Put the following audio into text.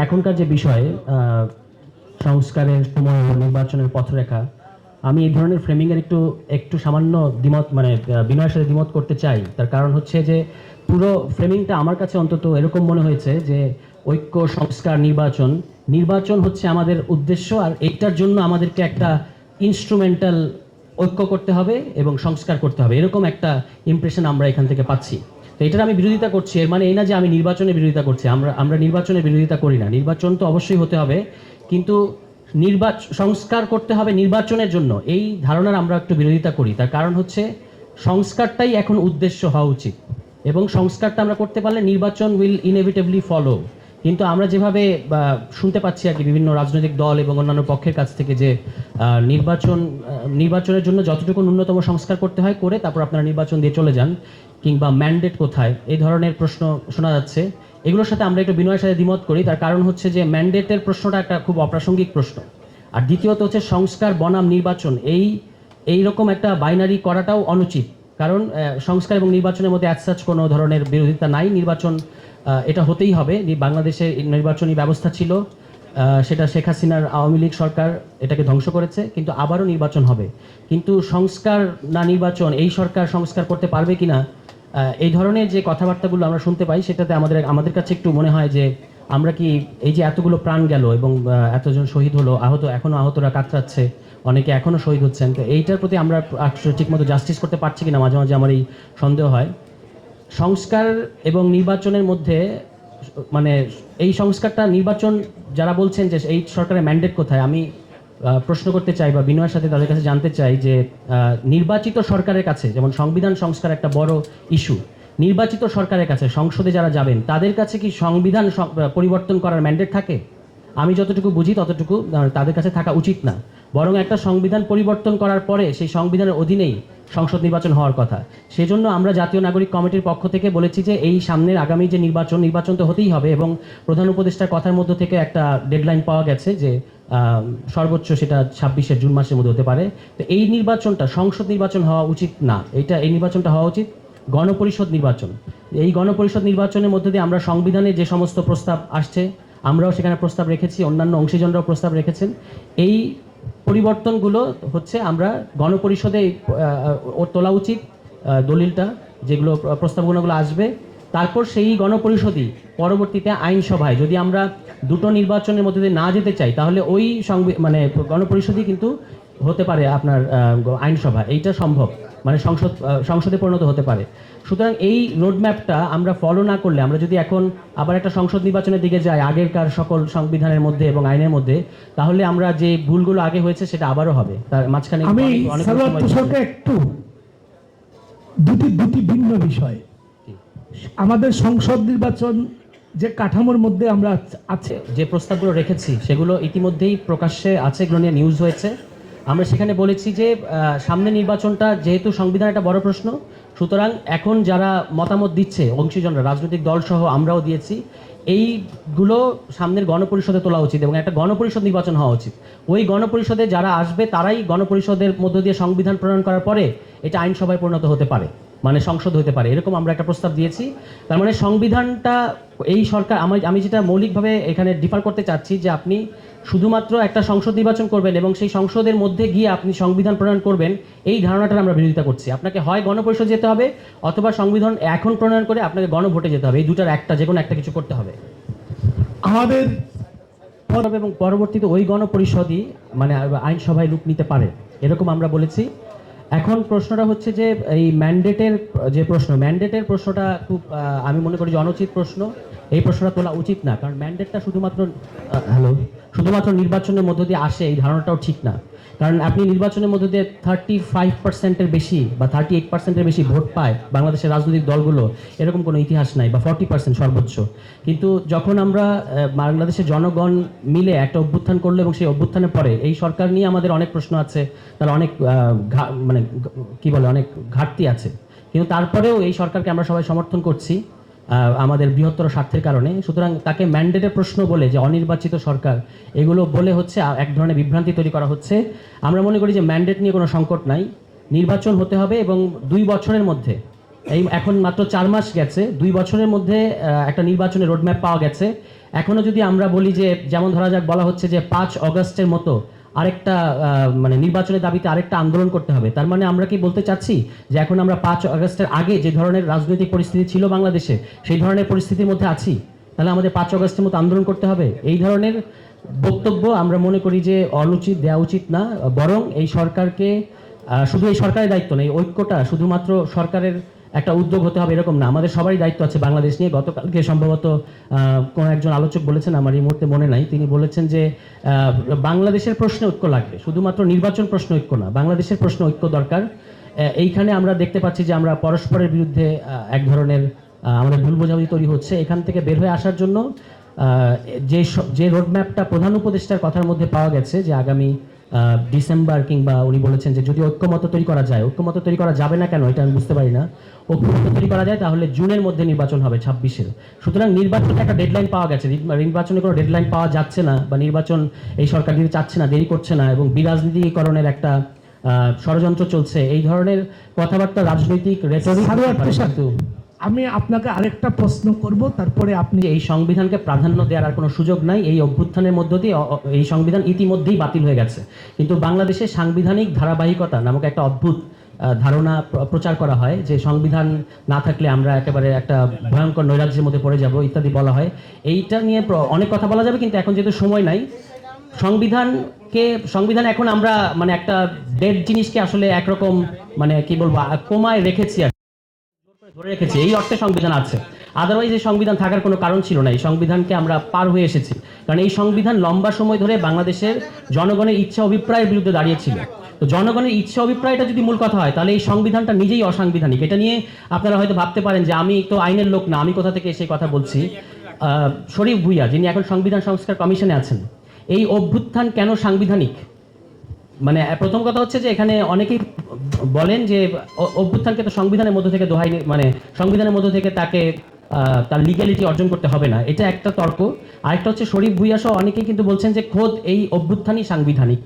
এখনকার যে বিষয় সংস্কারের সময় নির্বাচনের পথরেখা, আমি এই ধরনের ফ্রেমিং এর একটু একটু সামান্য দ্বিমত মানে বিনয়ের সাথে দ্বিমত করতে চাই। তার কারণ হচ্ছে যে পুরো ফ্রেমিংটা আমার কাছে অন্তত এরকম মনে হয়েছে যে ঐক্য, সংস্কার, নির্বাচন নির্বাচন হচ্ছে আমাদের উদ্দেশ্য, আর এইটার জন্য আমাদেরকে একটা ইনস্ট্রুমেন্টাল ঐক্য করতে হবে এবং সংস্কার করতে হবে, এরকম একটা ইমপ্রেশন আমরা এখান থেকে পাচ্ছি। তো এটার আমি বিরোধিতা করছি, এর মানে এই না যে আমি নির্বাচনের বিরোধিতা করছি। আমরা নির্বাচনের বিরোধিতা করি না, নির্বাচন তো অবশ্যই হতে হবে, কিন্তু সংস্কার করতে হবে নির্বাচনের জন্য, এই ধারণার আমরা একটু বিরোধিতা করি। তার কারণ হচ্ছে সংস্কারটাই এখন উদ্দেশ্য হওয়া উচিত, এবং সংস্কারটা আমরা করতে পারলে নির্বাচন উইল ইনএভিটেবলি ফলো। কিন্তু আমরা যেভাবে শুনতে পাচ্ছি আর কি বিভিন্ন রাজনৈতিক দল এবং অন্যান্য পক্ষের কাছ থেকে যে নির্বাচনের জন্য যতটুকু ন্যূনতম সংস্কার করতে হয় করে তারপর আপনারা নির্বাচন দিয়ে চলে যান, কিংবা ম্যান্ডেট কোথায়, এই ধরনের প্রশ্ন শোনা যাচ্ছে। এগুলোর সাথে আমরা একটু বিনয়ের সাথে দ্বিমত করি। তার কারণ হচ্ছে যে ম্যান্ডেটের প্রশ্নটা একটা খুব অপ্রাসঙ্গিক প্রশ্ন, আর দ্বিতীয়ত হচ্ছে সংস্কার বনাম নির্বাচন এইরকম একটা বাইনারি করাটাও অনুচিত। কারণ সংস্কার এবং নির্বাচনের মধ্যে অ্যাজ সাচ কোনো ধরনের বিরোধিতা নাই। নির্বাচন এটা হতেই হবে। বাংলাদেশে নির্বাচনী ব্যবস্থা ছিল, সেটা শেখ হাসিনার আওয়ামী লীগ সরকার এটাকে ধ্বংস করেছে, কিন্তু আবারও নির্বাচন হবে। কিন্তু সংস্কার না নির্বাচন, এই সরকার সংস্কার করতে পারবে কিনা, এই ধরনের যে কথাবার্তাগুলো আমরা শুনতে পাই, সেটাতে আমাদের কাছে একটু মনে হয় যে আমরা কি এই যে এতগুলো প্রাণ গেল এবং এতজন শহীদ হলো, এখনো আহতরা কাতরাচ্ছে, অনেকে এখনো শহীদ হচ্ছেন, তো এইটার প্রতি আমরা ঠিকমতো জাস্টিস করতে পারছি কিনা মাঝে মাঝে আমার এই সন্দেহ হয়। সংস্কার এবং নির্বাচনের মধ্যে মানে এই সংস্কারটা নির্বাচন, যারা বলছেন যে এই সরকারের ম্যান্ডেট কোথায়, আমি প্রশ্ন করতে চাই বা বিনয়ের সাথে তাদের কাছে জানতে চাই যে নির্বাচিত সরকারের কাছে, যেমন সংবিধান সংস্কার একটা বড় ইস্যু, নির্বাচিত সরকারের কাছে সংসদে যারা যাবেন তাদের কাছে কি সংবিধান পরিবর্তন করার ম্যান্ডেট থাকে? আমি যতটুকু বুঝি ততটুকু তাদের কাছে থাকা উচিত না, বরং একটা সংবিধান পরিবর্তন করার পরে সেই সংবিধানের অধীনেই সংসদ নির্বাচন হওয়ার কথা। সেজন্য আমরা জাতীয় নাগরিক কমিটির পক্ষ থেকে বলেছি যে এই সামনের আগামী যে নির্বাচন তো হতেই হবে, এবং প্রধান উপদেষ্টার কথার মধ্য থেকে একটা ডেডলাইন পাওয়া গেছে যে সর্বোচ্চ সেটা 26শে জুন মাসের মধ্যে হতে পারে। তো এই নির্বাচনটা সংসদ নির্বাচন হওয়া উচিত না, এই নির্বাচনটা হওয়া উচিত গণপরিষদ নির্বাচন। এই গণপরিষদ নির্বাচনের মধ্যে দিয়ে আমরা সংবিধানে যে সমস্ত প্রস্তাব আসছে, আমরাও সেখানে প্রস্তাব রেখেছি, অন্যান্য অংশীজনরাও প্রস্তাব রেখেছেন। এই পরিবর্তনগুলো হচ্ছে আমরা গণপরিষদে তোলা উচিত, দলিলটা যেগুলো প্রস্তাবগুলো আসবে, তারপর সেই গণপরিষদই পরবর্তীতে আইনসভায়, যদি আমরা দুটো নির্বাচনের মধ্যে দিয়ে না যেতে চাই, তাহলে ওই মানে গণপরিষদই কিন্তু হতে পারে আপনার আইনসভা, এইটা সম্ভব, মানে সংসদে পরিণত হতে পারে। সুতরাং এই রোডম্যাপটা আমরা ফলো না করলে, আমরা যদি এখন আবার একটা সংসদ নির্বাচনের দিকে যাই আগেরকার সকল সংবিধানের মধ্যে এবং আইনের মধ্যে, তাহলে আমরা যে ভুলগুলো আগে হয়েছে সেটা আবারও হবে। তার মাঝখানে একটু দুটি ভিন্ন বিষয়। আমাদের সংসদ নির্বাচন যে কাঠামোর মধ্যে আমরা আছে, যে প্রস্তাবগুলো রেখেছি সেগুলো ইতিমধ্যেই প্রকাশ্যে আছে, এগুলো নিয়ে নিউজ হয়েছে। আমরা সেখানে বলেছি যে সামনে নির্বাচনটা যেহেতু সংবিধান একটা বড় প্রশ্ন, সুতরাং এখন যারা মতামত দিচ্ছে অংশীজনরা, রাজনৈতিক দল সহ আমরাও দিয়েছি, এইগুলো সামনের গণপরিষদে তোলা উচিত এবং একটা গণপরিষদ নির্বাচন হওয়া উচিত। ওই গণপরিষদে যারা আসবে তারাই গণপরিষদের মধ্য দিয়ে সংবিধান প্রণয়ন করার পরে এটা আইনসভায় পরিণত হতে পারে, মানে সংসদ হতে পারে, এরকম আমরা একটা প্রস্তাব দিয়েছি। তার মানে সংবিধানটা এই সরকার, আমি যেটা মৌলিকভাবে এখানে ডিফার করতে চাচ্ছি যে আপনি শুধুমাত্র একটা সংসদ নির্বাচন করবেন এবং সেই সংসদের মধ্যে গিয়ে আপনি সংবিধান প্রণয়ন করবেন, এই ধারণাটার আমরা বিরোধিতা করছি। আপনাকে হয় গণপরিষদ যেতে হবে অথবা সংবিধান এখন প্রণয়ন করে আপনাকে গণভোটে যেতে হবে, এই দুটার একটা, যে কোনো একটা কিছু করতে হবে আমাদের। এবং পরবর্তীতে ওই গণপরিষদই মানে আইনসভায় রূপ নিতে পারে, এরকম আমরা বলেছি। এখন প্রশ্নটা হচ্ছে যে এই ম্যান্ডেটের প্রশ্নটা খুব আমি মনে করি যে অনুচিত প্রশ্ন। এই প্রশ্নটা তোলা উচিত না, কারণ ম্যান্ডেটটা শুধুমাত্র নির্বাচনের মধ্য দিয়ে আসে, এই ধারণাটাও ঠিক না। কারণ আপনি নির্বাচনের মধ্য দিয়ে 35%-এর বেশি বা 38%-এর বেশি ভোট পায় বাংলাদেশের রাজনৈতিক দলগুলো, এরকম কোনো ইতিহাস নাই, বা 40% সর্বোচ্চ। কিন্তু যখন আমরা বাংলাদেশের জনগণ মিলে একটা অভ্যুত্থান করলো এবং সেই অভ্যুত্থানের পরে এই সরকার নিয়ে আমাদের অনেক প্রশ্ন আছে, তার অনেক মানে কি বলে অনেক ঘাটতি আছে, কিন্তু তারপরেও এই সরকারকে আমরা সবাই সমর্থন করছি আমাদের বৃহত্তর স্বার্থের কারণে। সুতরাং তাকে ম্যান্ডেটের প্রশ্ন বলে যে অনির্বাচিত সরকার, এগুলো বলে হচ্ছে এক ধরনের বিভ্রান্তি তৈরি করা হচ্ছে। আমরা মনে করি যে ম্যান্ডেট নিয়ে কোনো সংকট নাই, নির্বাচন হতে হবে এবং 2 বছরের মধ্যে এই এখন মাত্র 4 মাস গেছে, 2 বছরের মধ্যে একটা নির্বাচনের রোডম্যাপ পাওয়া গেছে। এখনো যদি আমরা বলি যে, যেমন ধরা যাক বলা হচ্ছে যে 5 অগস্টের মতো আরেকটা মানে নির্বাচনের দাবিতে আরেকটা আন্দোলন করতে হবে, তার মানে আমরা কি বলতে চাচ্ছি যে এখন আমরা 5 অগস্টের আগে যে ধরনের রাজনৈতিক পরিস্থিতি ছিল বাংলাদেশে, সেই ধরনের পরিস্থিতির মধ্যে আছি? তাহলে আমাদের 5 অগস্টের মতো আন্দোলন করতে হবে? এই ধরনের বক্তব্য আমরা মনে করি যে অনুচিত, দেওয়া উচিত না। বরং এই সরকারকে শুধু এই সরকারের দায়িত্ব নেই, ঐক্যটা শুধুমাত্র সরকারের একটা উদ্যোগ হতে হবে এরকম না, আমাদের সবারই দায়িত্ব আছে বাংলাদেশ নিয়ে। গতকালকে সম্ভবত কোনো একজন আলোচক বলেছেন, আমার এই মুহূর্তে মনে নাই, তিনি বলেছেন যে বাংলাদেশের প্রশ্নে ঐক্য লাগবে, শুধুমাত্র নির্বাচন প্রশ্ন ঐক্য না, বাংলাদেশের প্রশ্ন ঐক্য দরকার। এইখানে আমরা দেখতে পাচ্ছি যে আমরা পরস্পরের বিরুদ্ধে এক ধরনের আমাদের ভুল বোঝাবুঝি তৈরি হচ্ছে। এখান থেকে বের হয়ে আসার জন্য যে রোডম্যাপটা প্রধান উপদেষ্টার কথার মধ্যে পাওয়া গেছে যে আগামী ডিসেম্বর, কিংবা উনি বলেছেন যে যদি ঐক্যমত তৈরি করা যায়, ঐক্যমত তৈরি করা যাবে না কেন এটা আমি বুঝতে পারি না, ঐক্যমত তৈরি করা যায় তাহলে জুনের মধ্যে নির্বাচন হবে 26-এর। সুতরাং নির্বাচনে একটা ডেডলাইন পাওয়া গেছে, নির্বাচনে কোনো ডেডলাইন পাওয়া যাচ্ছে না, বা নির্বাচন এই সরকার দিতে চাচ্ছে না, দেরি করছে না, এবং বিরাজনীতিকরণের একটা ষড়যন্ত্র চলছে, এই ধরনের কথাবার্তা রাজনৈতিক রেটরিক। কিন্তু আমি আপনাকে আরেকটা প্রশ্ন করব, তারপরে আপনি এই সংবিধানকে প্রাধান্য দেওয়ার আর কোনো সুযোগ নাই। এই অভ্যুত্থানের মধ্য দিয়ে এই সংবিধান ইতিমধ্যেই বাতিল হয়ে গেছে, কিন্তু বাংলাদেশে সাংবিধানিক ধারাবাহিকতা নামক একটা অদ্ভুত ধারণা প্রচার করা হয় যে সংবিধান না থাকলে আমরা একেবারে একটা ভয়ঙ্কর নৈরাজ্যের মধ্যে পড়ে যাব ইত্যাদি বলা হয়। এইটা নিয়ে অনেক কথা বলা যাবে, কিন্তু এখন যেহেতু সময় নাই, সংবিধান এখন আমরা মানে একটা ডেড জিনিসকে আসলে একরকম মানে কি বলবো কোমায় রেখেছি, ধরে রেখেছি, এই অর্থে সংবিধান আছে। আদারওয়াইজ এই সংবিধান থাকার কোনো কারণ ছিল না। এই সংবিধানকে আমরা পার হয়ে এসেছি, কারণ এই সংবিধান লম্বা সময় ধরে বাংলাদেশের জনগণের ইচ্ছা অভিপ্রায়ের বিরুদ্ধে দাঁড়িয়েছিল। তো জনগণের ইচ্ছা অভিপ্রায়টা যদি মূল কথা হয়, তাহলে এই সংবিধানটা নিজেই অসাংবিধানিক। এটা নিয়ে আপনারা হয়তো ভাবতে পারেন যে আমি তো আইনের লোক না, আমি কোথা থেকে সেই কথা বলছি। শরীফ ভূঁইয়া, যিনি এখন সংবিধান সংস্কার কমিশনে আছেন, এই অভ্যুত্থান কেন সাংবিধানিক? মানে প্রথম কথা হচ্ছে যে এখানে অনেকেই বলেন যে অভ্যুত্থানকে তো সংবিধানের মধ্য থেকে দোহাই, মানে সংবিধানের মধ্য থেকে তাকে তার লিগ্যালিটি অর্জন করতে হবে না, এটা একটা তর্ক। আরেকটা হচ্ছে শরীফ ভূঁইয়া সহ অনেকেই কিন্তু বলছেন যে খোদ এই অভ্যুত্থানই সাংবিধানিক।